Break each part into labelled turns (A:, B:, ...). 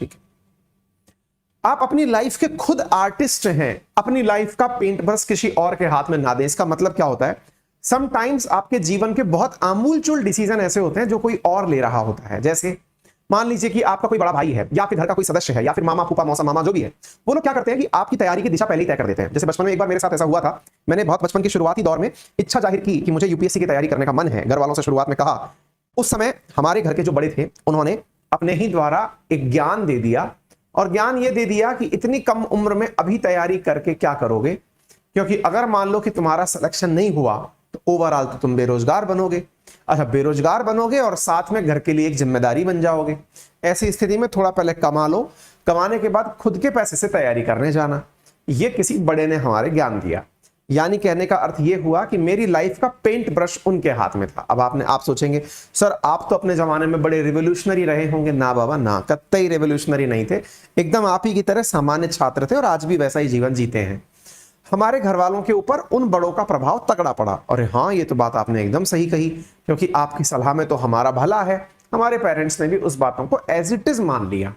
A: ठीक है, आप अपनी लाइफ के खुद आर्टिस्ट हैं, अपनी लाइफ का पेंट ब्रश किसी और के हाथ में ना दें। इसका मतलब क्या होता है, समटाइम्स आपके जीवन के बहुत आमूलचूल डिसीजन ऐसे होते हैं जो कोई और ले रहा होता है। जैसे मान लीजिए कि आपका कोई बड़ा भाई है, या आपके घर का कोई सदस्य है, या फिर मामा फूफा मौसा मामा जो भी है, वो लोग क्या करते हैं कि आपकी तैयारी की दिशा पहले ही तय कर देते हैं। जैसे बचपन में एक बार मेरे साथ ऐसा हुआ था, मैंने बहुत बचपन के शुरुआती दौर में इच्छा जाहिर की कि मुझे यूपीएससी की तैयारी करने का मन है, घर वालों से शुरुआत में कहा। उस समय हमारे घर के जो बड़े थे उन्होंने अपने ही द्वारा एक ज्ञान दे दिया, और ज्ञान ये दे दिया कि इतनी कम उम्र में अभी तैयारी करके क्या करोगे, क्योंकि अगर मान लो कि तुम्हारा सिलेक्शन नहीं हुआ तो ओवरऑल तो तुम बेरोजगार बनोगे। अच्छा, बेरोजगार बनोगे और साथ में घर के लिए एक जिम्मेदारी बन जाओगे। ऐसी स्थिति में थोड़ा पहले कमा लो, कमाने के बाद खुद के पैसे से तैयारी करने जाना। ये किसी बड़े ने हमारे ज्ञान दिया। यानी कहने का अर्थ यह हुआ कि मेरी लाइफ का पेंट ब्रश उनके हाथ में था। अब आप सोचेंगे सर आप तो अपने जमाने में बड़े रिवोल्यूशनरी रहे होंगे। ना बाबा ना, कतई रिवोल्यूशनरी नहीं थे, एकदम आप ही की तरह सामान्य छात्र थे और आज भी वैसा ही जीवन जीते हैं। हमारे घर वालों के ऊपर उन बड़ों का प्रभाव तगड़ा पड़ा। और हाँ, ये तो बात आपने एकदम सही कही, क्योंकि आपकी सलाह में तो हमारा भला है। हमारे पेरेंट्स ने भी उस बातों को एज इट इज मान लिया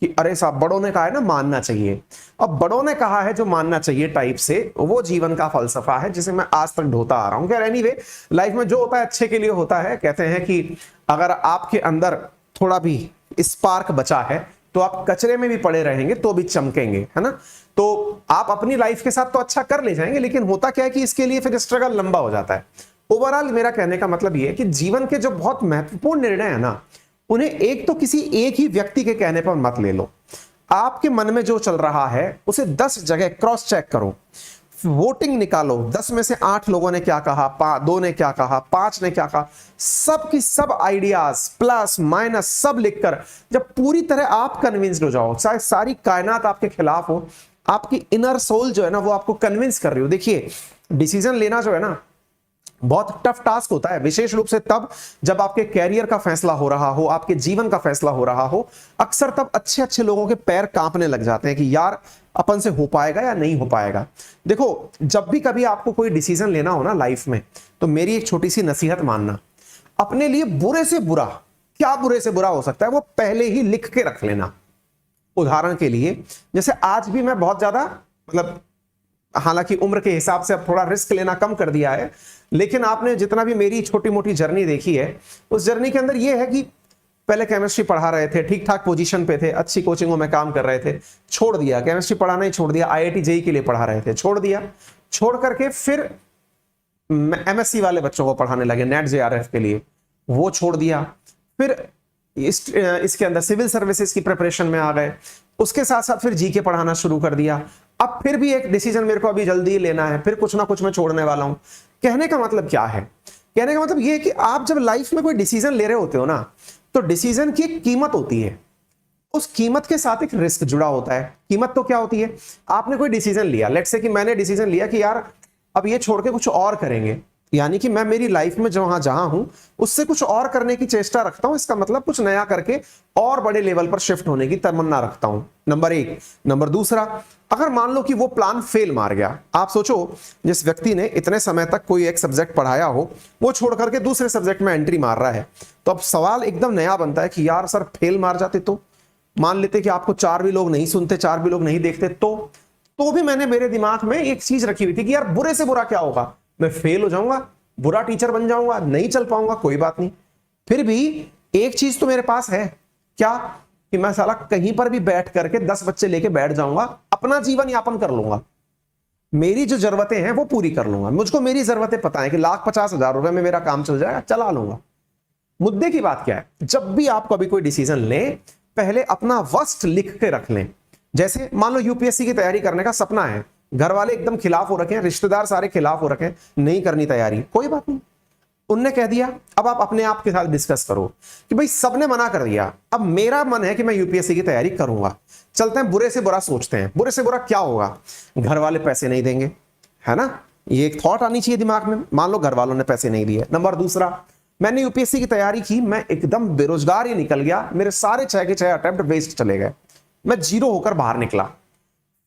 A: कि अरे साहब बड़ों ने कहा है ना, मानना चाहिए। अब बड़ों ने कहा है जो मानना चाहिए टाइप से, वो जीवन का फलसफा है जिसे मैं आज तक ढोता आ रहा हूं। एनीवे, लाइफ में जो होता है अच्छे के लिए होता है। कहते हैं कि अगर आपके अंदर थोड़ा भी स्पार्क बचा है तो आप कचरे में भी पड़े रहेंगे तो भी चमकेंगे, है ना। तो आप अपनी लाइफ के साथ तो अच्छा कर ले जाएंगे, लेकिन होता क्या है कि इसके लिए फिर स्ट्रगल लंबा हो जाता है। ओवरऑल मेरा कहने का मतलब यह है कि जीवन के जो बहुत महत्वपूर्ण निर्णय है ना, उन्हें एक तो किसी एक ही व्यक्ति के कहने पर मत ले लो। आपके मन में जो चल रहा है उसे 10 जगह क्रॉस चेक करो, वोटिंग निकालो। 10 में से 8 लोगों ने क्या कहा, 2 ने क्या कहा, 5 ने क्या कहा, सब की सब आइडियाज प्लस माइनस सब लिखकर जब पूरी तरह आप कन्विंस्ड हो जाओ, चाहे सारी कायनात आपके खिलाफ हो, आपकी इनर सोल जो है ना वो आपको कन्विंस कर रही हो। देखिए, डिसीजन लेना जो है ना बहुत टफ टास्क होता है, विशेष रूप से तब जब आपके कैरियर का फैसला हो रहा हो, आपके जीवन का फैसला हो रहा हो। अक्सर तब अच्छे अच्छे लोगों के पैर कांपने लग जाते हैं कि यार अपन से हो पाएगा या नहीं हो पाएगा। देखो, जब भी कभी आपको कोई डिसीजन लेना हो ना लाइफ में, तो मेरी एक छोटी सी नसीहत मानना, अपने लिए बुरे से बुरा, क्या बुरे से बुरा हो सकता है वो पहले ही लिख के रख लेना। उदाहरण के लिए, जैसे आज भी मैं बहुत ज्यादा मतलब, हालांकि उम्र के हिसाब से अब थोड़ा रिस्क लेना कम कर दिया है, लेकिन आपने जितना भी मेरी छोटी मोटी जर्नी देखी है, उस जर्नी के अंदर यह है कि पहले केमिस्ट्री पढ़ा रहे थे, ठीक ठाक पोजीशन पे थे, अच्छी कोचिंगों में काम कर रहे थे, छोड़ दिया, केमिस्ट्री पढ़ाना ही छोड़ दिया, आईआईटी जेईई के लिए पढ़ा रहे थे, छोड़ दिया, छोड़ करके फिर एमएससी वाले बच्चों को पढ़ाने लगे, नेट जेआरएफ के लिए, वो छोड़ दिया। फिर इसके अंदर सिविल सर्विसेज की प्रिपरेशन में आ गए, उसके साथ साथ फिर जीके पढ़ाना शुरू कर दिया। अब फिर भी एक डिसीजन मेरे को अभी जल्दी लेना है, फिर कुछ ना कुछ मैं छोड़ने वाला हूं। कहने का मतलब क्या है, कहने का मतलब यह है कि आप जब लाइफ में कोई डिसीजन ले रहे होते हो ना, तो डिसीजन की एक कीमत होती है, उस कीमत के साथ एक रिस्क जुड़ा होता है। कीमत तो क्या होती है, आपने कोई डिसीजन लिया, लेट्स से कि मैंने डिसीजन लिया कि यार अब ये छोड़ के कुछ और करेंगे, यानी कि मैं मेरी लाइफ में जहां हूं उससे कुछ और करने की चेष्टा रखता हूं। इसका मतलब कुछ नया करके और बड़े लेवल पर शिफ्ट होने की तमन्ना रखता हूं, नंबर 1। नंबर दूसरा, अगर मान लो कि वो प्लान फेल मार गया, आप सोचो जिस व्यक्ति ने इतने समय तक कोई एक सब्जेक्ट पढ़ाया हो, वो छोड़ करके दूसरे सब्जेक्ट में एंट्री मार रहा है, तो अब सवाल एकदम नया बनता है कि यार सर फेल मार जाते तो, मान लेते कि आपको 4 भी लोग नहीं सुनते, 4 भी लोग नहीं देखते, तो भी मैंने मेरे दिमाग में एक चीज रखी हुई थी कि यार बुरे से बुरा क्या होगा, मैं फेल हो जाऊंगा, बुरा टीचर बन जाऊंगा, नहीं चल पाऊंगा, कोई बात नहीं। फिर भी एक चीज तो मेरे पास है, क्या, कि मैं साला कहीं पर भी बैठ करके 10 बच्चे लेके बैठ जाऊंगा, अपना जीवन यापन कर लूंगा, मेरी जो जरूरतें हैं वो पूरी कर लूंगा। मुझको मेरी जरूरतें पता है कि 1,50,000 रुपए में मेरा काम चल जाएगा, चला लूंगा। मुद्दे की बात क्या है, जब भी आप कभी कोई डिसीजन लें, पहले अपना वर्स्ट लिख के रख लें। जैसे मान लो यूपीएससी की तैयारी करने का सपना है, घर वाले एकदम खिलाफ हो रखे हैं, रिश्तेदार सारे खिलाफ हो रखे हैं, नहीं करनी तैयारी, कोई बात नहीं, उनने कह दिया। अब आप अपने आप के साथ डिस्कस करो कि भाई सबने मना कर दिया, अब मेरा मन है कि मैं यूपीएससी की तैयारी करूंगा, चलते हैं बुरे से बुरा सोचते हैं। बुरे से बुरा क्या होगा, घर वाले पैसे नहीं देंगे, है ना, ये एक थॉट आनी चाहिए दिमाग में। मान लो घर वालों ने पैसे नहीं दिए। नंबर दूसरा, मैंने यूपीएससी की तैयारी की, मैं एकदम बेरोजगार ही निकल गया, मेरे सारे 6 के 6 अटेम्प्ट वेस्ट चले गए, मैं जीरो होकर बाहर निकला,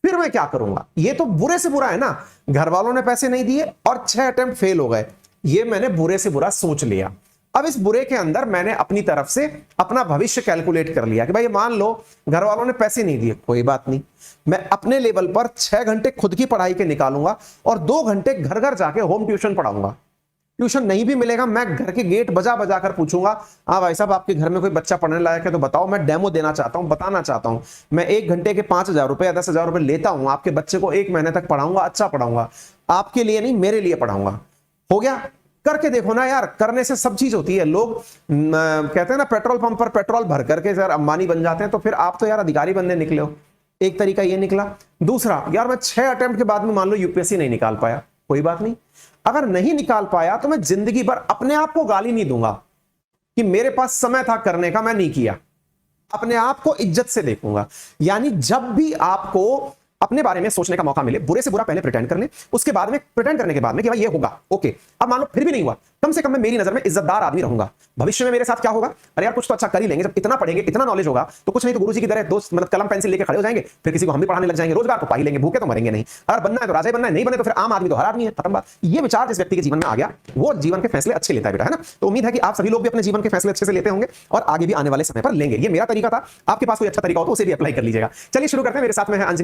A: फिर मैं क्या करूंगा। ये तो बुरे से बुरा है ना, घर वालों ने पैसे नहीं दिए और 6 अटेम्प्ट फेल हो गए, ये मैंने बुरे से बुरा सोच लिया। अब इस बुरे के अंदर मैंने अपनी तरफ से अपना भविष्य कैलकुलेट कर लिया कि भाई मान लो घर वालों ने पैसे नहीं दिए, कोई बात नहीं, मैं अपने लेवल पर 6 घंटे खुद की पढ़ाई के निकालूंगा और 2 घंटे घर घर जाके होम ट्यूशन पढ़ाऊंगा। ट्यूशन नहीं भी मिलेगा, मैं घर के गेट बजा बजा कर पूछूंगा, हाँ भाई साहब आपके घर में कोई बच्चा पढ़ने लायक है तो बताओ, मैं डेमो देना चाहता हूं, बताना चाहता हूं, मैं 1 घंटे के 5,000 रुपए या 10,000 रुपए लेता हूं, आपके बच्चे को 1 महीने तक पढ़ाऊंगा, अच्छा पढ़ाऊंगा, आपके लिए नहीं मेरे लिए पढ़ाऊंगा। हो गया? करके देखो ना यार, करने से सब चीज होती है। लोग कहते हैं ना पेट्रोल पंप पर पेट्रोल भर करके यार अंबानी बन जाते हैं, तो फिर आप तो यार अधिकारी बनने निकले हो। एक तरीका ये निकला। दूसरा, यार मैं 6 अटेम्प्ट के बाद में मान लो यूपीएससी नहीं निकाल पाया, कोई बात नहीं, अगर नहीं निकाल पाया तो मैं जिंदगी भर अपने आप को गाली नहीं दूंगा कि मेरे पास समय था करने का, मैं नहीं किया। अपने आप को इज्जत से देखूंगा। यानी जब भी आपको अपने बारे में सोचने का मौका मिले, बुरे से बुरा पहले प्रिटेंड कर ले, उसके बाद में प्रिटेंड करने के बाद में कि भाई ये होगा, ओके, अब मान लो फिर भी नहीं हुआ, कम से कम मैं मेरी नजर में इज्जतदार आदमी रहूंगा। भविष्य में मेरे साथ क्या होगा, अरे यार कुछ तो अच्छा कर ही लेंगे, जब इतना पढ़ेंगे, इतना नॉलेज होगा तो कुछ नहीं तो गुरुजी की तरह दोस्त मतलब कलम पेंसिल लेके खड़े हो जाएंगे, फिर किसी को हम भी पढ़ाने लग जाएंगे, रोजगार तो पा ही लेंगे, भूखे तो मरेंगे नहीं। अगर बनना है तो राजा बनना है, नहीं बने तो फिर आम आदमी तो हर आदमी है, खत्म बात। ये विचार जिस व्यक्ति के जीवन में आ गया वो जीवन के फैसले अच्छे लेता है बेटा, है ना। तो उम्मीद है कि आप सभी लोग भी अपने जीवन के फैसले अच्छे से लेते होंगे और आगे भी आने वाले समय पर लेंगे। ये मेरा तरीका था, आपके पास कोई अच्छा तरीका हो तो उसे भी अप्लाई कर लीजिएगा। चलिए शुरू करते हैं। मेरे साथ में है अंजलि।